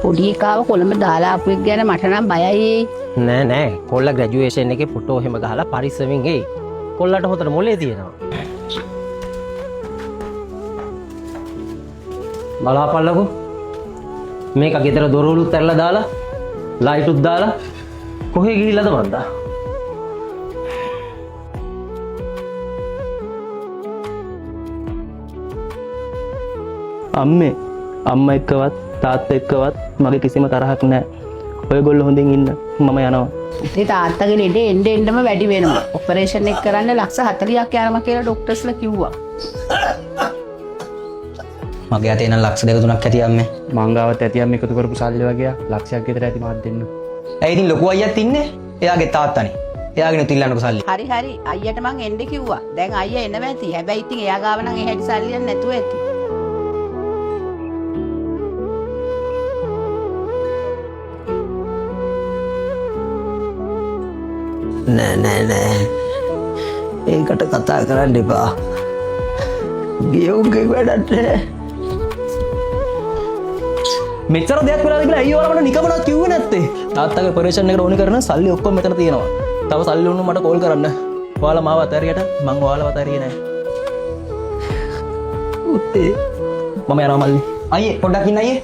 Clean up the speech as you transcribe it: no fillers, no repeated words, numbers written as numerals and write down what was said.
පොඩි එකාව කොළඹ දාලා අපු එක් ගැන මට නම් බයයි. නෑ නෑ කොල්ලා ග්‍රැජුවේෂන් එකේ ෆොටෝ එහෙම ගහලා පරිස්සමින් එයි. කොල්ලට හොතට මොලේ තියෙනවා. බලාපල්ලකෝ. මේක ගෙදර දොරවලුත් ඇරලා දාලා ලයිටුත් දාලා කොහෙ ගිහිල්ලාද මන්දා? අම්මේ අම්මා එක්කවත් තාත්තා එක්කවත් මගේ කිසිම තරහක් නැහැ. ඔයගොල්ලෝ හොඳින් ඉන්න. මම යනවා. ඉතින් තාත්තගේ ලෙඩේ එන්න වැඩි වෙනවා. ඔපරේෂන් එක කරන්න ලක්ෂ 40ක් යනවා කියලා ડોක්ටර්ස්ලා කිව්වා. මගේ අතේ නම් ලක්ෂ 2-3ක් ඇති අම්මේ. මංගාවත් ඇතියම් එකතු කරපු සල්ලි වගේ ලක්ෂයක් විතර ඇති මාත් දෙන්න. ඇයි ඉතින් ලොකු අයියාත් ඉන්නේ? එයාගේ තාත්තානේ. එයාගෙන තිල්ලන්නකො සල්ලි. හරි හරි අයියට මං එන්න කිව්වා. දැන් අයියා එනවා ඇති. හැබැයි ඉතින් එයා ගාව නම් ඒ හැටි සල්ලියක් නැතුව ඇති. නෑ ඒකට කතා කරන්න එපා. ගියවුන්ගේ වැඩට මෙච්චර දෙයක් වෙලා තිබිලා අයියෝ වල මට නිකමනක් කිව්වේ නැත්තේ. තාත්තගේ ඔපරේෂන් එකට ඕනි කරන සල්ලි ඔක්කොම මෙතන තියෙනවා. තව සල්ලි වුණු මට කෝල් කරන්න. ඔයාලා මාව අතහැරියට මං ඔයාලව අතහැරියේ නෑ. උත්තේ මම යනවා මල්ලි. අයියේ පොඩ්ඩක් ඉන්න අයියේ.